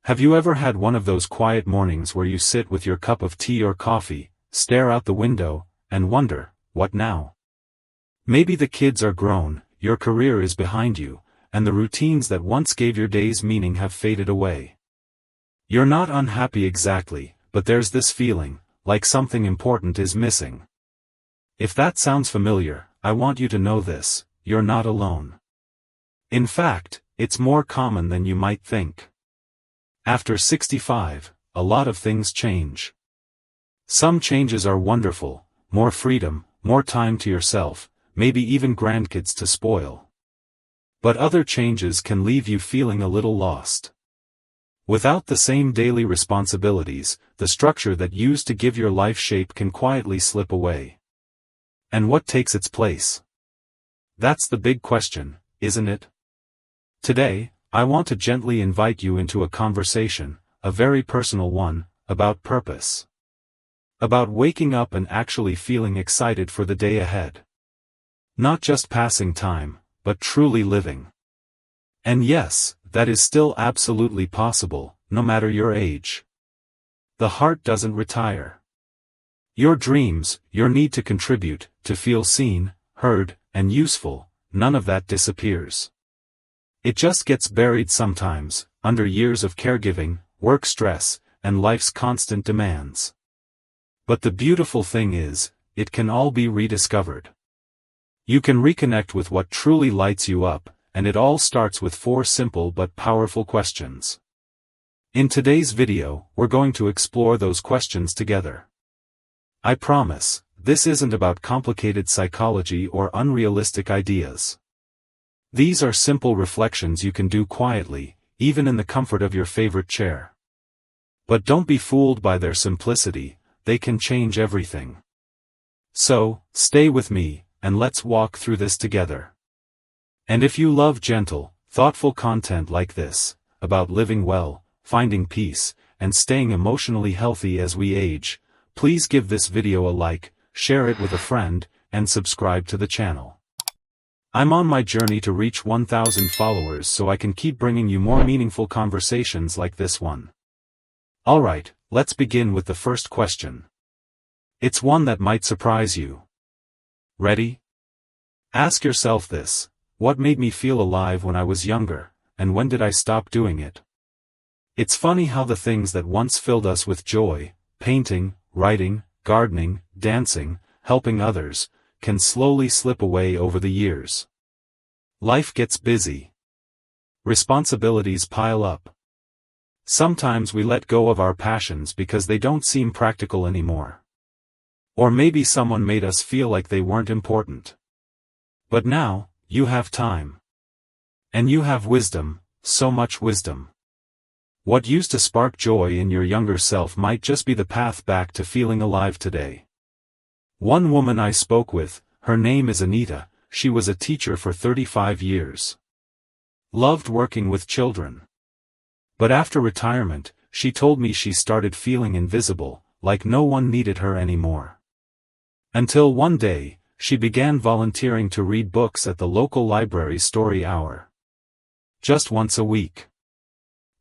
Have you ever had one of those quiet mornings where you sit with your cup of tea or coffee, stare out the window, and wonder, what now? Maybe the kids are grown, your career is behind you, and the routines that once gave your days meaning have faded away. You're not unhappy exactly, but there's this feeling, like something important is missing. If that sounds familiar, I want you to know this: you're not alone. In fact, it's more common than you might think. After 65, a lot of things change. Some changes are wonderful: more freedom, more time to yourself, maybe even grandkids to spoil. But other changes can leave you feeling a little lost. Without the same daily responsibilities, the structure that used to give your life shape can quietly slip away. And what takes its place? That's the big question, isn't it? Today, I want to gently invite you into a conversation, a very personal one, about purpose. About waking up and actually feeling excited for the day ahead. Not just passing time, but truly living. And yes, that is still absolutely possible, no matter your age. The heart doesn't retire. Your dreams, your need to contribute, to feel seen, heard, and useful, none of that disappears. It just gets buried sometimes, under years of caregiving, work stress, and life's constant demands. But the beautiful thing is, it can all be rediscovered. You can reconnect with what truly lights you up, and it all starts with 4 simple but powerful questions. In today's video, we're going to explore those questions together. I promise, this isn't about complicated psychology or unrealistic ideas. These are simple reflections you can do quietly, even in the comfort of your favorite chair. But don't be fooled by their simplicity, they can change everything. So, stay with me, and let's walk through this together. And if you love gentle, thoughtful content like this, about living well, finding peace, and staying emotionally healthy as we age, please give this video a like, share it with a friend, and subscribe to the channel. I'm on my journey to reach 1,000 followers so I can keep bringing you more meaningful conversations like this one. Alright, let's begin with the first question. It's one that might surprise you. Ready? Ask yourself this: what made me feel alive when I was younger, and when did I stop doing it? It's funny how the things that once filled us with joy, painting, writing, gardening, dancing, helping others, can slowly slip away over the years. Life gets busy. Responsibilities pile up. Sometimes we let go of our passions because they don't seem practical anymore. Or maybe someone made us feel like they weren't important. But now, you have time. And you have wisdom, so much wisdom. What used to spark joy in your younger self might just be the path back to feeling alive today. One woman I spoke with, her name is Anita, she was a teacher for 35 years. Loved working with children. But after retirement, she told me she started feeling invisible, like no one needed her anymore. Until one day, she began volunteering to read books at the local library's story hour. Just once a week.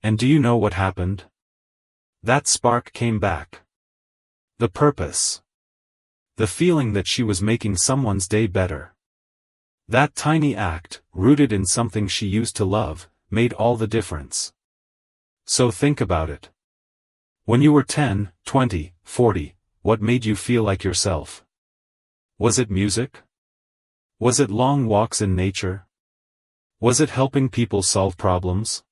And do you know what happened? That spark came back. The purpose. The feeling that she was making someone's day better. That tiny act, rooted in something she used to love, made all the difference. So think about it. When you were 10, 20, 40, what made you feel like yourself? Was it music? Was it long walks in nature? Was it helping people solve problems?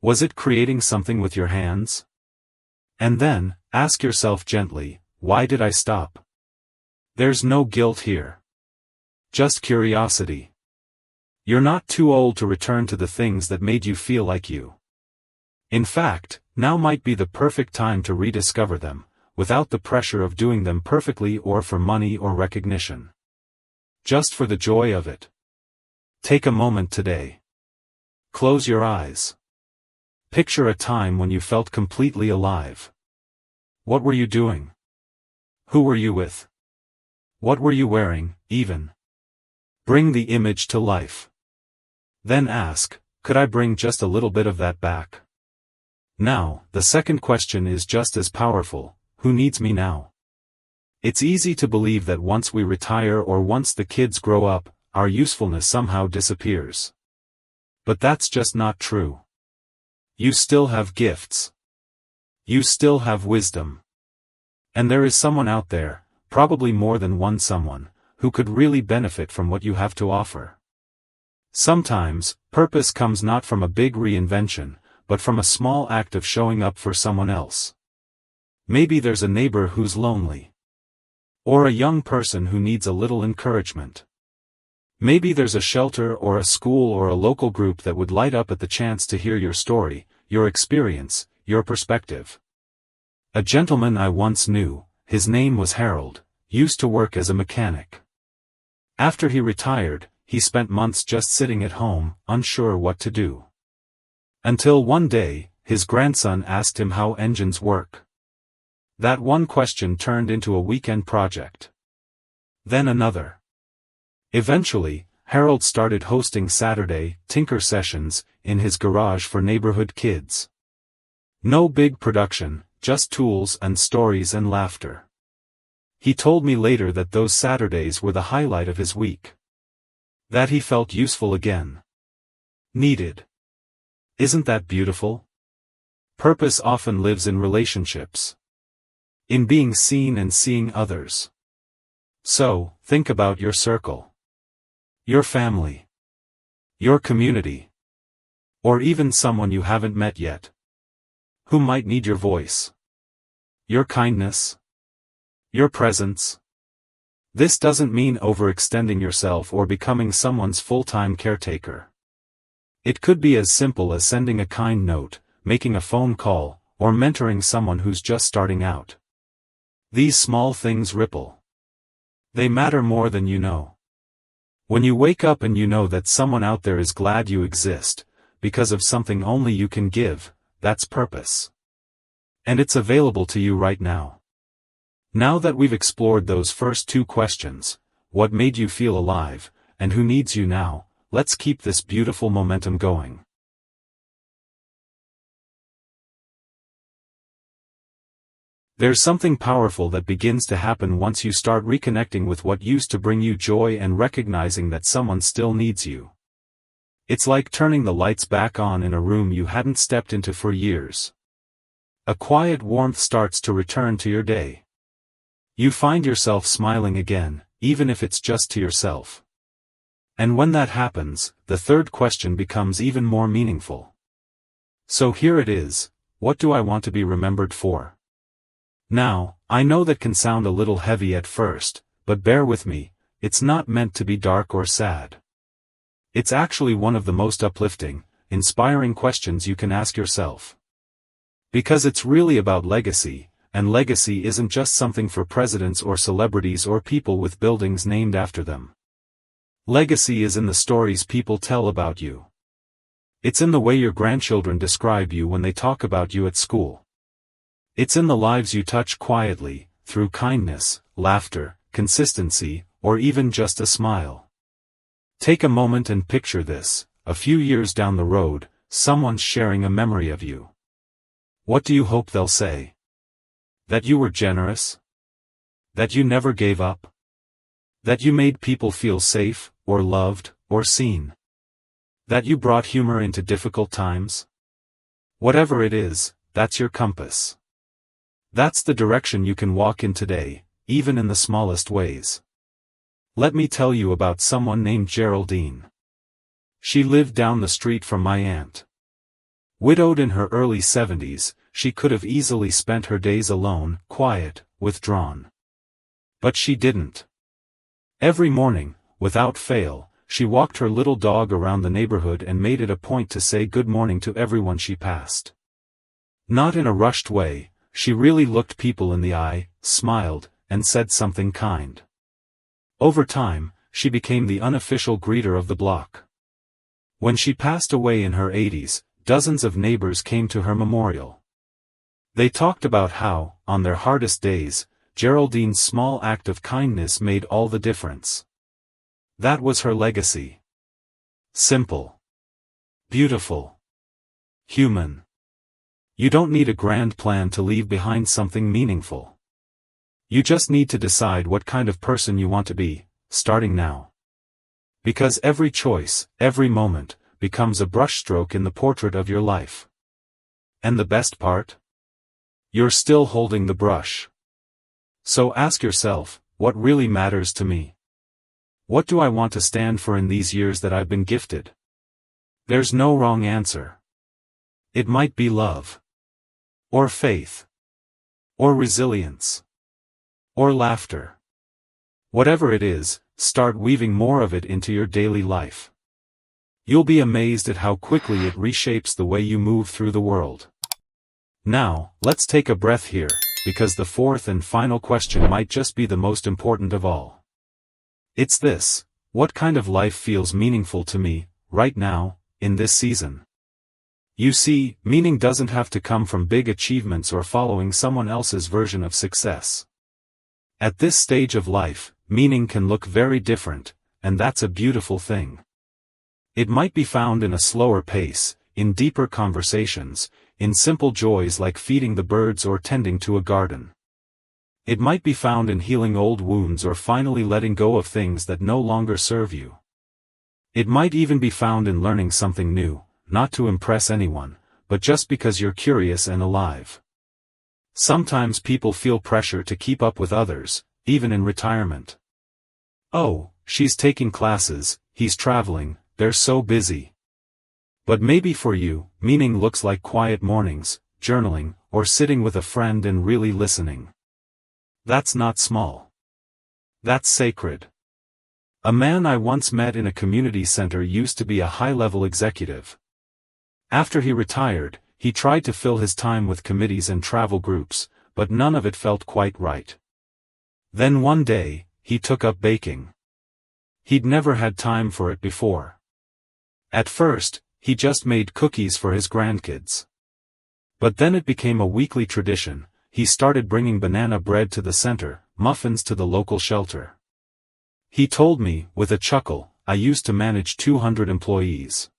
Was it creating something with your hands? And then, ask yourself gently, why did I stop? There's no guilt here. Just curiosity. You're not too old to return to the things that made you feel like you. In fact, now might be the perfect time to rediscover them, without the pressure of doing them perfectly or for money or recognition. Just for the joy of it. Take a moment today. Close your eyes. Picture a time when you felt completely alive. What were you doing? Who were you with? What were you wearing, even? Bring the image to life. Then ask, could I bring just a little bit of that back? Now, the second question is just as powerful: who needs me now? It's easy to believe that once we retire or once the kids grow up, our usefulness somehow disappears. But that's just not true. You still have gifts. You still have wisdom. And there is someone out there, probably more than one someone, who could really benefit from what you have to offer. Sometimes, purpose comes not from a big reinvention, but from a small act of showing up for someone else. Maybe there's a neighbor who's lonely. Or a young person who needs a little encouragement. Maybe there's a shelter or a school or a local group that would light up at the chance to hear your story, your experience, your perspective. A gentleman I once knew, his name was Harold, used to work as a mechanic. After he retired, he spent months just sitting at home, unsure what to do. Until one day, his grandson asked him how engines work. That one question turned into a weekend project. Then another. Eventually, Harold started hosting Saturday tinker sessions in his garage for neighborhood kids. No big production, just tools and stories and laughter. He told me later that those Saturdays were the highlight of his week. That he felt useful again. Needed. Isn't that beautiful? Purpose often lives in relationships. In being seen and seeing others. So, think about your circle. Your family. Your community. Or even someone you haven't met yet. Who might need your voice. Your kindness. Your presence. This doesn't mean overextending yourself or becoming someone's full-time caretaker. It could be as simple as sending a kind note, making a phone call, or mentoring someone who's just starting out. These small things ripple. They matter more than you know. When you wake up and you know that someone out there is glad you exist, because of something only you can give, that's purpose. And it's available to you right now. Now that we've explored those first two questions, what made you feel alive, and who needs you now, let's keep this beautiful momentum going. There's something powerful that begins to happen once you start reconnecting with what used to bring you joy and recognizing that someone still needs you. It's like turning the lights back on in a room you hadn't stepped into for years. A quiet warmth starts to return to your day. You find yourself smiling again, even if it's just to yourself. And when that happens, the third question becomes even more meaningful. So here it is: what do I want to be remembered for? Now, I know that can sound a little heavy at first, but bear with me, it's not meant to be dark or sad. It's actually one of the most uplifting, inspiring questions you can ask yourself. Because it's really about legacy, and legacy isn't just something for presidents or celebrities or people with buildings named after them. Legacy is in the stories people tell about you. It's in the way your grandchildren describe you when they talk about you at school. It's in the lives you touch quietly, through kindness, laughter, consistency, or even just a smile. Take a moment and picture this: a few years down the road, someone's sharing a memory of you. What do you hope they'll say? That you were generous? That you never gave up? That you made people feel safe, or loved, or seen? That you brought humor into difficult times? Whatever it is, that's your compass. That's the direction you can walk in today, even in the smallest ways. Let me tell you about someone named Geraldine. She lived down the street from my aunt. Widowed in her early 70s, she could have easily spent her days alone, quiet, withdrawn. But she didn't. Every morning, without fail, she walked her little dog around the neighborhood and made it a point to say good morning to everyone she passed. Not in a rushed way, she really looked people in the eye, smiled, and said something kind. Over time, she became the unofficial greeter of the block. When she passed away in her 80s, dozens of neighbors came to her memorial. They talked about how, on their hardest days, Geraldine's small act of kindness made all the difference. That was her legacy. Simple. Beautiful. Human. You don't need a grand plan to leave behind something meaningful. You just need to decide what kind of person you want to be, starting now. Because every choice, every moment, becomes a brushstroke in the portrait of your life. And the best part? You're still holding the brush. So ask yourself, what really matters to me? What do I want to stand for in these years that I've been gifted? There's no wrong answer. It might be love. Or faith. Or resilience. Or laughter. Whatever it is, start weaving more of it into your daily life. You'll be amazed at how quickly it reshapes the way you move through the world. Now, let's take a breath here, because the fourth and final question might just be the most important of all. It's this: what kind of life feels meaningful to me, right now, in this season? You see, meaning doesn't have to come from big achievements or following someone else's version of success. At this stage of life, meaning can look very different, and that's a beautiful thing. It might be found in a slower pace, in deeper conversations, in simple joys like feeding the birds or tending to a garden. It might be found in healing old wounds or finally letting go of things that no longer serve you. It might even be found in learning something new, not to impress anyone, but just because you're curious and alive. Sometimes people feel pressure to keep up with others, even in retirement. Oh, she's taking classes, he's traveling, they're so busy. But maybe for you, meaning looks like quiet mornings, journaling, or sitting with a friend and really listening. That's not small. That's sacred. A man I once met in a community center used to be a high-level executive. After he retired, he tried to fill his time with committees and travel groups, but none of it felt quite right. Then one day, he took up baking. He'd never had time for it before. At first, he just made cookies for his grandkids. But then it became a weekly tradition. He started bringing banana bread to the center, muffins to the local shelter. He told me, with a chuckle, I used to manage 200 employees.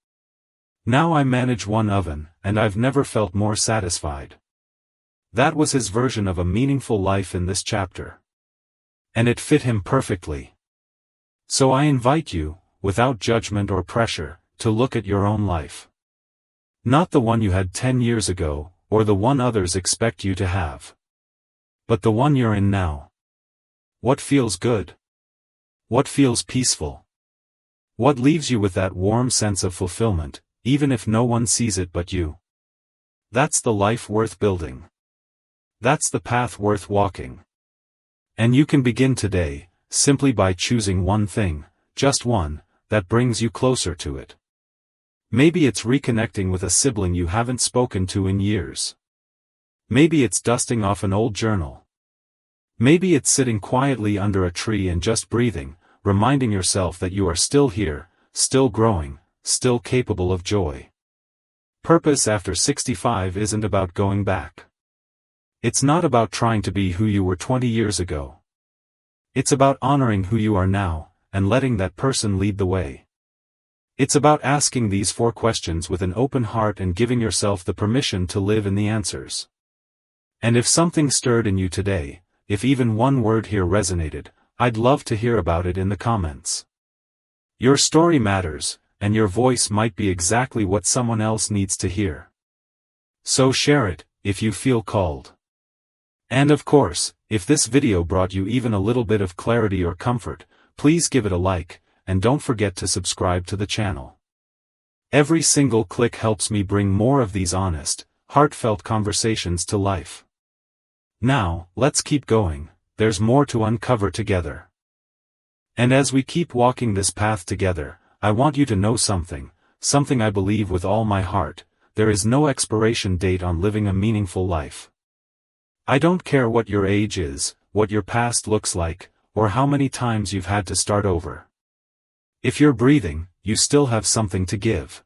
Now I manage one oven, and I've never felt more satisfied. That was his version of a meaningful life in this chapter. And it fit him perfectly. So I invite you, without judgment or pressure, to look at your own life. Not the one you had 10 years ago, or the one others expect you to have. But the one you're in now. What feels good? What feels peaceful? What leaves you with that warm sense of fulfillment, even if no one sees it but you? That's the life worth building. That's the path worth walking. And you can begin today, simply by choosing one thing, just one, that brings you closer to it. Maybe it's reconnecting with a sibling you haven't spoken to in years. Maybe it's dusting off an old journal. Maybe it's sitting quietly under a tree and just breathing, reminding yourself that you are still here, still growing, still capable of joy. Purpose after 65 isn't about going back. It's not about trying to be who you were 20 years ago. It's about honoring who you are now, and letting that person lead the way. It's about asking these 4 questions with an open heart and giving yourself the permission to live in the answers. And if something stirred in you today, if even one word here resonated, I'd love to hear about it in the comments. Your story matters, and your voice might be exactly what someone else needs to hear. So share it, if you feel called. And of course, if this video brought you even a little bit of clarity or comfort, please give it a like, and don't forget to subscribe to the channel. Every single click helps me bring more of these honest, heartfelt conversations to life. Now, let's keep going, there's more to uncover together. And as we keep walking this path together, I want you to know something I believe with all my heart: there is no expiration date on living a meaningful life. I don't care what your age is, what your past looks like, or how many times you've had to start over. If you're breathing, you still have something to give.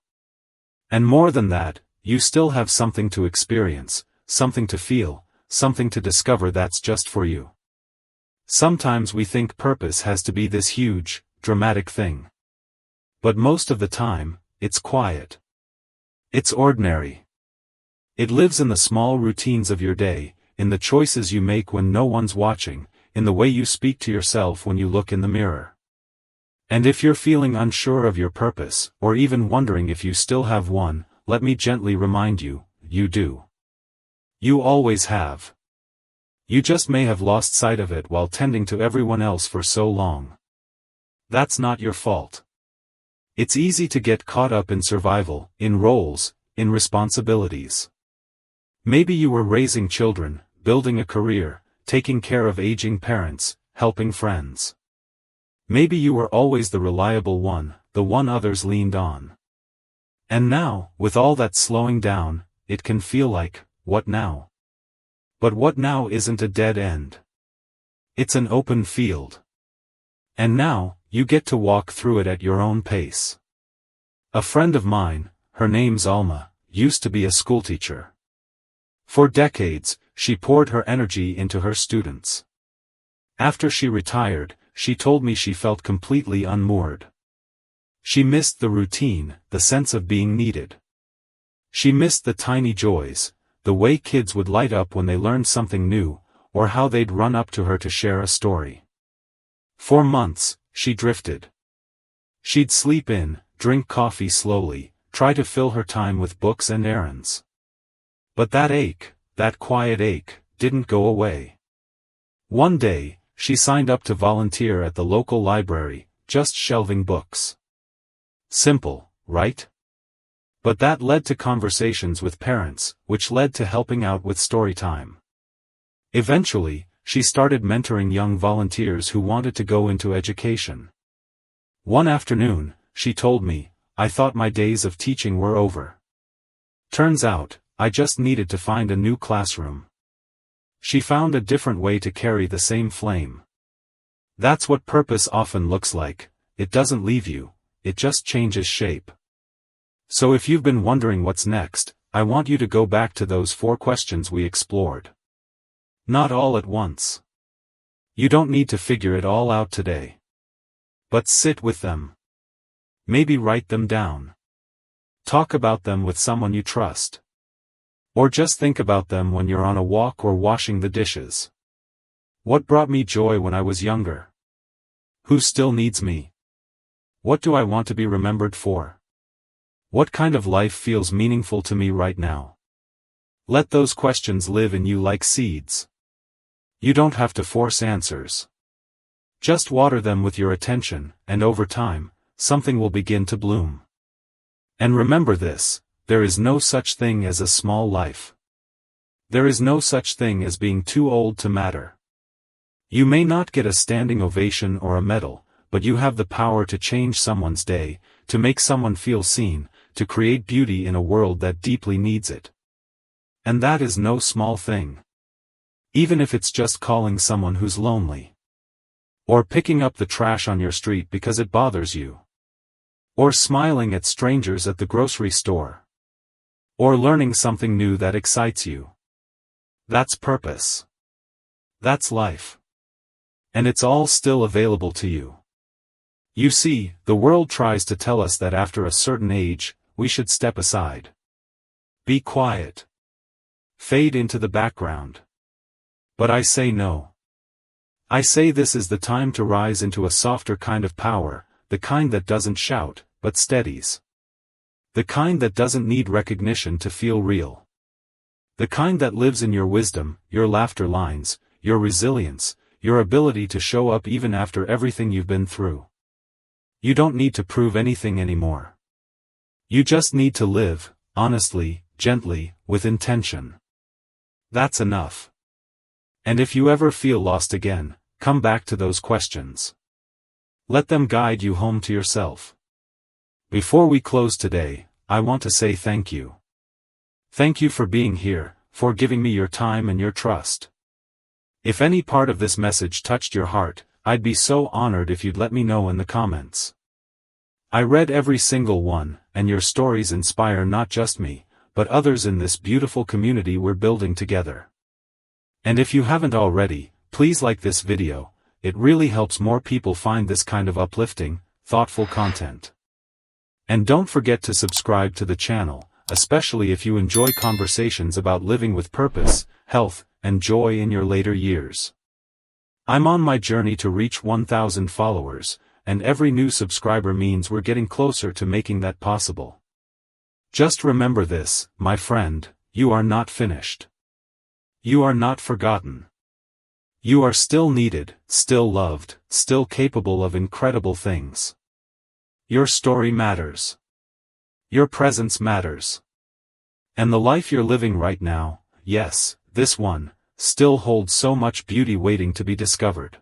And more than that, you still have something to experience, something to feel, something to discover that's just for you. Sometimes we think purpose has to be this huge, dramatic thing. But most of the time, it's quiet. It's ordinary. It lives in the small routines of your day, in the choices you make when no one's watching, in the way you speak to yourself when you look in the mirror. And if you're feeling unsure of your purpose, or even wondering if you still have one, let me gently remind you, you do. You always have. You just may have lost sight of it while tending to everyone else for so long. That's not your fault. It's easy to get caught up in survival, in roles, in responsibilities. Maybe you were raising children, building a career, taking care of aging parents, helping friends. Maybe you were always the reliable one, the one others leaned on. And now, with all that slowing down, it can feel like, what now? But what now isn't a dead end. It's an open field. And now, you get to walk through it at your own pace. A friend of mine, her name's Alma, used to be a schoolteacher. For decades, she poured her energy into her students. After she retired, she told me she felt completely unmoored. She missed the routine, the sense of being needed. She missed the tiny joys, the way kids would light up when they learned something new, or how they'd run up to her to share a story. For months, she drifted. She'd sleep in, drink coffee slowly, try to fill her time with books and errands. But that ache, that quiet ache, didn't go away. One day, she signed up to volunteer at the local library, just shelving books. Simple, right? But that led to conversations with parents, which led to helping out with story time. Eventually, she started mentoring young volunteers who wanted to go into education. One afternoon, she told me, "I thought my days of teaching were over. Turns out, I just needed to find a new classroom." She found a different way to carry the same flame. That's what purpose often looks like. It doesn't leave you, it just changes shape. So if you've been wondering what's next, I want you to go back to those 4 questions we explored. Not all at once. You don't need to figure it all out today. But sit with them. Maybe write them down. Talk about them with someone you trust. Or just think about them when you're on a walk or washing the dishes. What brought me joy when I was younger? Who still needs me? What do I want to be remembered for? What kind of life feels meaningful to me right now? Let those questions live in you like seeds. You don't have to force answers. Just water them with your attention, and over time, something will begin to bloom. And remember this. There is no such thing as a small life. There is no such thing as being too old to matter. You may not get a standing ovation or a medal, but you have the power to change someone's day, to make someone feel seen, to create beauty in a world that deeply needs it. And that is no small thing. Even if it's just calling someone who's lonely. Or picking up the trash on your street because it bothers you. Or smiling at strangers at the grocery store. Or learning something new that excites you. That's purpose. That's life. And it's all still available to you. You see, the world tries to tell us that after a certain age, we should step aside. Be quiet. Fade into the background. But I say no. I say this is the time to rise into a softer kind of power, the kind that doesn't shout, but steadies. The kind that doesn't need recognition to feel real. The kind that lives in your wisdom, your laughter lines, your resilience, your ability to show up even after everything you've been through. You don't need to prove anything anymore. You just need to live, honestly, gently, with intention. That's enough. And if you ever feel lost again, come back to those questions. Let them guide you home to yourself. Before we close today, I want to say thank you. Thank you for being here, for giving me your time and your trust. If any part of this message touched your heart, I'd be so honored if you'd let me know in the comments. I read every single one, and your stories inspire not just me, but others in this beautiful community we're building together. And if you haven't already, please like this video. It really helps more people find this kind of uplifting, thoughtful content. And don't forget to subscribe to the channel. especially if you enjoy conversations about living with purpose, health, and joy in your later years. I'm on my journey to reach 1,000 followers, and every new subscriber means we're getting closer to making that possible. Just remember this, my friend, you are not finished. You are not forgotten. You are still needed, still loved, still capable of incredible things. Your story matters. Your presence matters. And the life you're living right now, yes, this one, still holds so much beauty waiting to be discovered.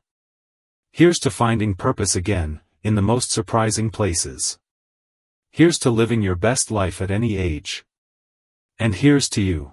Here's to finding purpose again, in the most surprising places. Here's to living your best life at any age. And here's to you.